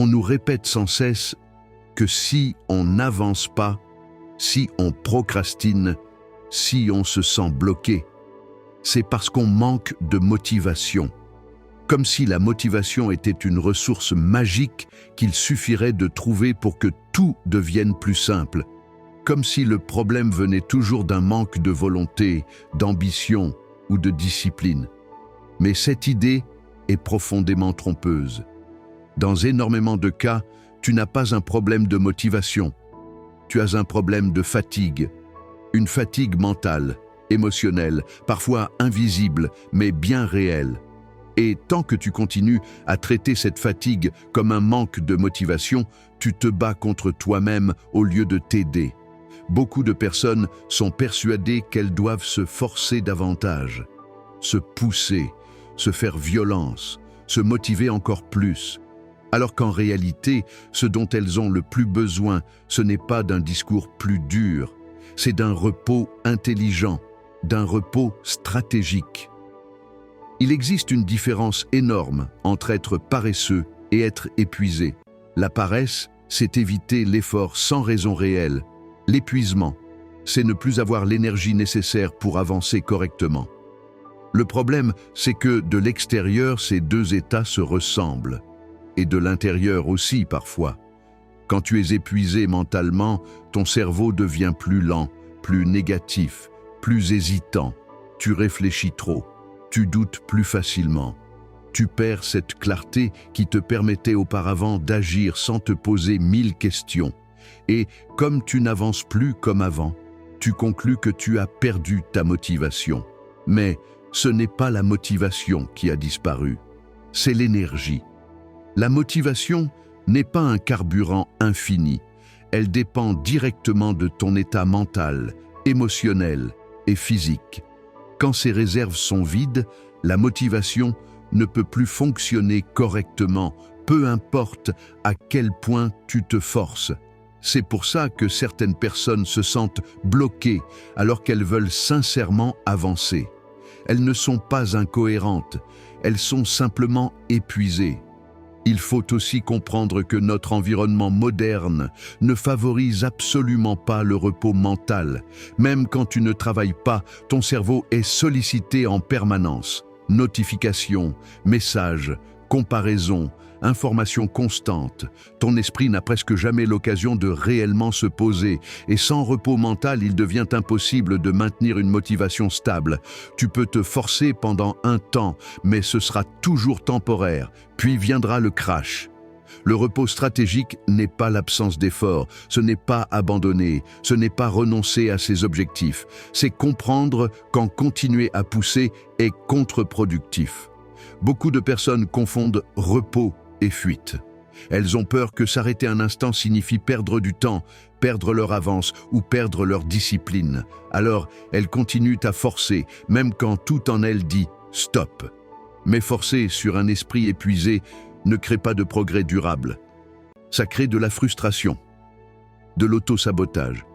On nous répète sans cesse que si on n'avance pas, si on procrastine, si on se sent bloqué, c'est parce qu'on manque de motivation. Comme si la motivation était une ressource magique qu'il suffirait de trouver pour que tout devienne plus simple. Comme si le problème venait toujours d'un manque de volonté, d'ambition ou de discipline. Mais cette idée est profondément trompeuse. Dans énormément de cas, tu n'as pas un problème de motivation. Tu as un problème de fatigue. Une fatigue mentale, émotionnelle, parfois invisible, mais bien réelle. Et tant que tu continues à traiter cette fatigue comme un manque de motivation, tu te bats contre toi-même au lieu de t'aider. Beaucoup de personnes sont persuadées qu'elles doivent se forcer davantage, se pousser, se faire violence, se motiver encore plus. Alors qu'en réalité, ce dont elles ont le plus besoin, ce n'est pas d'un discours plus dur, c'est d'un repos intelligent, d'un repos stratégique. Il existe une différence énorme entre être paresseux et être épuisé. La paresse, c'est éviter l'effort sans raison réelle. L'épuisement, c'est ne plus avoir l'énergie nécessaire pour avancer correctement. Le problème, c'est que de l'extérieur, ces deux états se ressemblent. Et de l'intérieur aussi parfois. Quand tu es épuisé mentalement, ton cerveau devient plus lent, plus négatif, plus hésitant. Tu réfléchis trop, tu doutes plus facilement. Tu perds cette clarté qui te permettait auparavant d'agir sans te poser 1000 questions. Et comme tu n'avances plus comme avant, tu conclus que tu as perdu ta motivation. Mais ce n'est pas la motivation qui a disparu, c'est l'énergie. La motivation n'est pas un carburant infini. Elle dépend directement de ton état mental, émotionnel et physique. Quand ces réserves sont vides, la motivation ne peut plus fonctionner correctement, peu importe à quel point tu te forces. C'est pour ça que certaines personnes se sentent bloquées alors qu'elles veulent sincèrement avancer. Elles ne sont pas incohérentes, elles sont simplement épuisées. Il faut aussi comprendre que notre environnement moderne ne favorise absolument pas le repos mental. Même quand tu ne travailles pas, ton cerveau est sollicité en permanence. Notifications, messages, comparaisons, informations constantes. Ton esprit n'a presque jamais l'occasion de réellement se poser. Et sans repos mental, il devient impossible de maintenir une motivation stable. Tu peux te forcer pendant un temps, mais ce sera toujours temporaire. Puis viendra le crash. Le repos stratégique n'est pas l'absence d'effort, ce n'est pas abandonner, ce n'est pas renoncer à ses objectifs. C'est comprendre qu'en continuer à pousser est contre-productif. Beaucoup de personnes confondent repos et fuite. Elles ont peur que s'arrêter un instant signifie perdre du temps, perdre leur avance ou perdre leur discipline. Alors, elles continuent à forcer, même quand tout en elles dit « stop ». Mais forcer sur un esprit épuisé ne crée pas de progrès durable. Ça crée de la frustration, de l'auto-sabotage,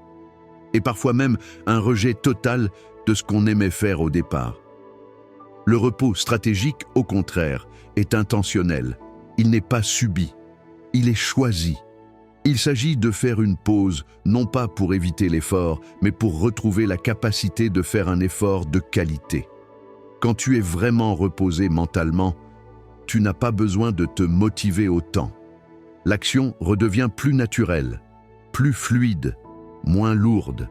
et parfois même un rejet total de ce qu'on aimait faire au départ. Le repos stratégique, au contraire, est intentionnel. Il n'est pas subi, il est choisi. Il s'agit de faire une pause, non pas pour éviter l'effort, mais pour retrouver la capacité de faire un effort de qualité. Quand tu es vraiment reposé mentalement, tu n'as pas besoin de te motiver autant. L'action redevient plus naturelle, plus fluide, moins lourde.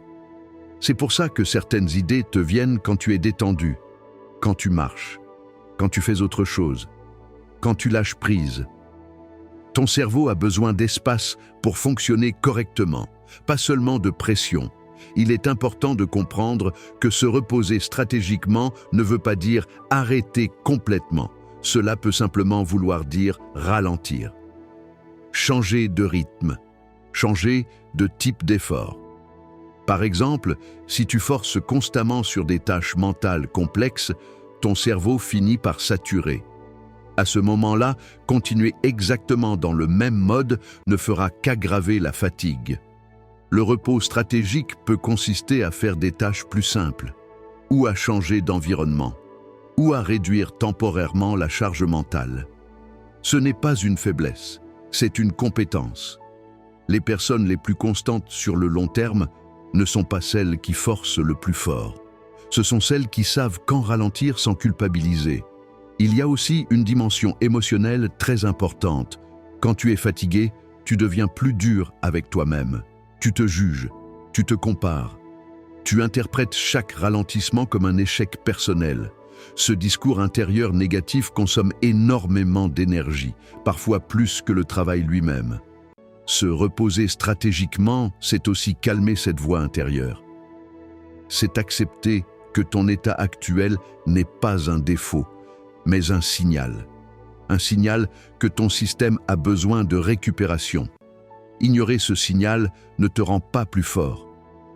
C'est pour ça que certaines idées te viennent quand tu es détendu, quand tu marches, quand tu fais autre chose, quand tu lâches prise. Ton cerveau a besoin d'espace pour fonctionner correctement, pas seulement de pression. Il est important de comprendre que se reposer stratégiquement ne veut pas dire arrêter complètement. Cela peut simplement vouloir dire ralentir. Changer de rythme, changer de type d'effort. Par exemple, si tu forces constamment sur des tâches mentales complexes, ton cerveau finit par saturer. À ce moment-là, continuer exactement dans le même mode ne fera qu'aggraver la fatigue. Le repos stratégique peut consister à faire des tâches plus simples, ou à changer d'environnement, ou à réduire temporairement la charge mentale. Ce n'est pas une faiblesse, C'est une compétence. Les personnes les plus constantes sur le long terme ne sont pas celles qui forcent le plus fort. Ce sont celles qui savent quand ralentir sans culpabiliser. Il y a aussi une dimension émotionnelle très importante. Quand tu es fatigué, tu deviens plus dur avec toi-même. Tu te juges, tu te compares. Tu interprètes chaque ralentissement comme un échec personnel. Ce discours intérieur négatif consomme énormément d'énergie, parfois plus que le travail lui-même. Se reposer stratégiquement, c'est aussi calmer cette voix intérieure. C'est accepter que ton état actuel n'est pas un défaut, mais un signal. Un signal que ton système a besoin de récupération. Ignorer ce signal ne te rend pas plus fort,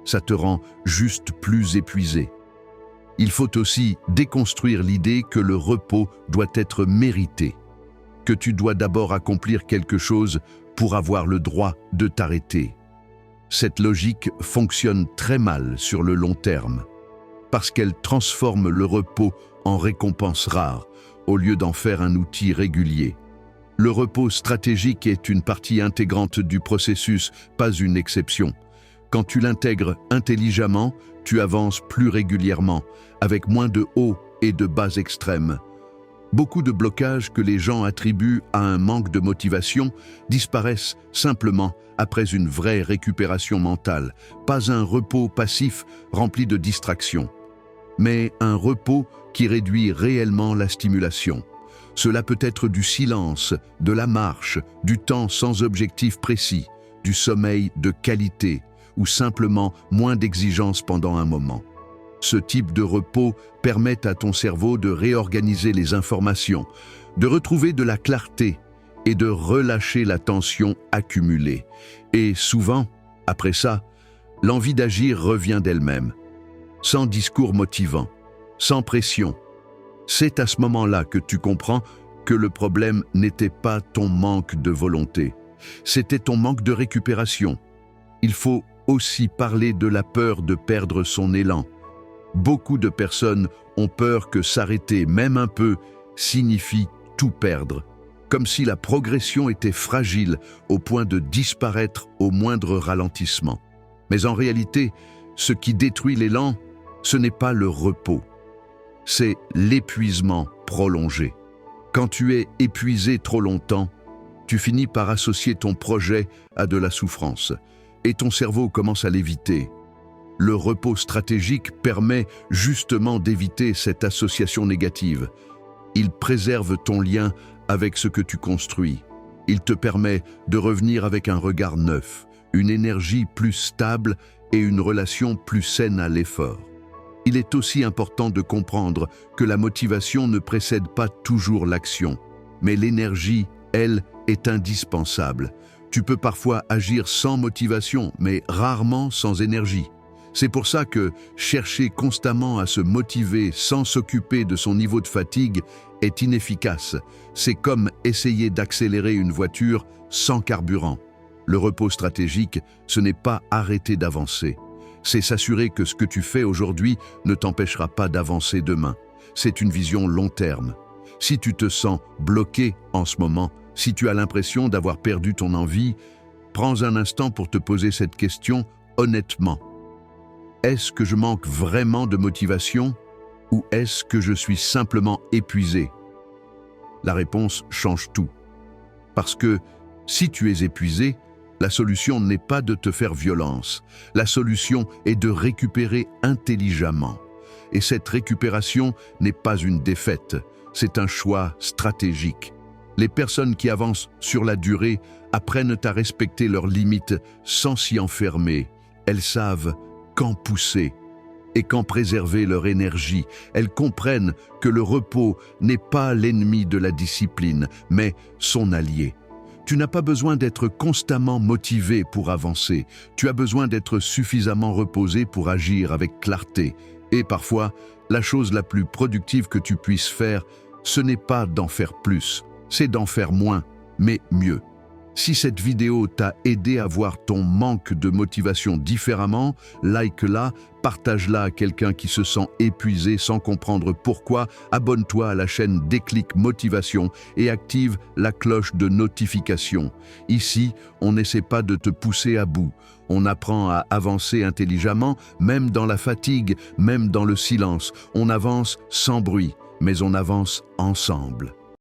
ça te rend juste plus épuisé. Il faut aussi déconstruire l'idée que le repos doit être mérité, que tu dois d'abord accomplir quelque chose pour avoir le droit de t'arrêter. Cette logique fonctionne très mal sur le long terme, parce qu'elle transforme le repos en récompense rare, au lieu d'en faire un outil régulier. Le repos stratégique est une partie intégrante du processus, pas une exception. Quand tu l'intègres intelligemment, tu avances plus régulièrement, avec moins de hauts et de bas extrêmes. Beaucoup de blocages que les gens attribuent à un manque de motivation disparaissent simplement après une vraie récupération mentale, pas un repos passif rempli de distractions, mais un repos qui réduit réellement la stimulation. Cela peut être du silence, de la marche, du temps sans objectif précis, du sommeil de qualité ou simplement moins d'exigence pendant un moment. Ce type de repos permet à ton cerveau de réorganiser les informations, de retrouver de la clarté et de relâcher la tension accumulée. Et souvent, après ça, l'envie d'agir revient d'elle-même, sans discours motivant, sans pression. C'est à ce moment-là que tu comprends que le problème n'était pas ton manque de volonté, c'était ton manque de récupération. Il faut aussi parler de la peur de perdre son élan. Beaucoup de personnes ont peur que s'arrêter, même un peu, signifie tout perdre, comme si la progression était fragile au point de disparaître au moindre ralentissement. Mais en réalité, ce qui détruit l'élan, ce n'est pas le repos, c'est l'épuisement prolongé. Quand tu es épuisé trop longtemps, tu finis par associer ton projet à de la souffrance, et ton cerveau commence à l'éviter. Le repos stratégique permet justement d'éviter cette association négative. Il préserve ton lien avec ce que tu construis. Il te permet de revenir avec un regard neuf, une énergie plus stable et une relation plus saine à l'effort. Il est aussi important de comprendre que la motivation ne précède pas toujours l'action, mais l'énergie, elle, est indispensable. Tu peux parfois agir sans motivation, mais rarement sans énergie. C'est pour ça que chercher constamment à se motiver sans s'occuper de son niveau de fatigue est inefficace. C'est comme essayer d'accélérer une voiture sans carburant. Le repos stratégique, ce n'est pas arrêter d'avancer. C'est s'assurer que ce que tu fais aujourd'hui ne t'empêchera pas d'avancer demain. C'est une vision long terme. Si tu te sens bloqué en ce moment, si tu as l'impression d'avoir perdu ton envie, prends un instant pour te poser cette question honnêtement. Est-ce que je manque vraiment de motivation ou est-ce que je suis simplement épuisé? La réponse change tout. Parce que si tu es épuisé, la solution n'est pas de te faire violence. La solution est de récupérer intelligemment. Et cette récupération n'est pas une défaite, c'est un choix stratégique. Les personnes qui avancent sur la durée apprennent à respecter leurs limites sans s'y enfermer. Elles savent quand pousser et quand préserver leur énergie. Elles comprennent que le repos n'est pas l'ennemi de la discipline, mais son allié. Tu n'as pas besoin d'être constamment motivé pour avancer. Tu as besoin d'être suffisamment reposé pour agir avec clarté. Et parfois, la chose la plus productive que tu puisses faire, ce n'est pas d'en faire plus, c'est d'en faire moins, mais mieux. Si cette vidéo t'a aidé à voir ton manque de motivation différemment, like-la, partage-la à quelqu'un qui se sent épuisé sans comprendre pourquoi, abonne-toi à la chaîne Déclic Motivation et active la cloche de notification. Ici, on n'essaie pas de te pousser à bout. On apprend à avancer intelligemment, même dans la fatigue, même dans le silence. On avance sans bruit, mais on avance ensemble.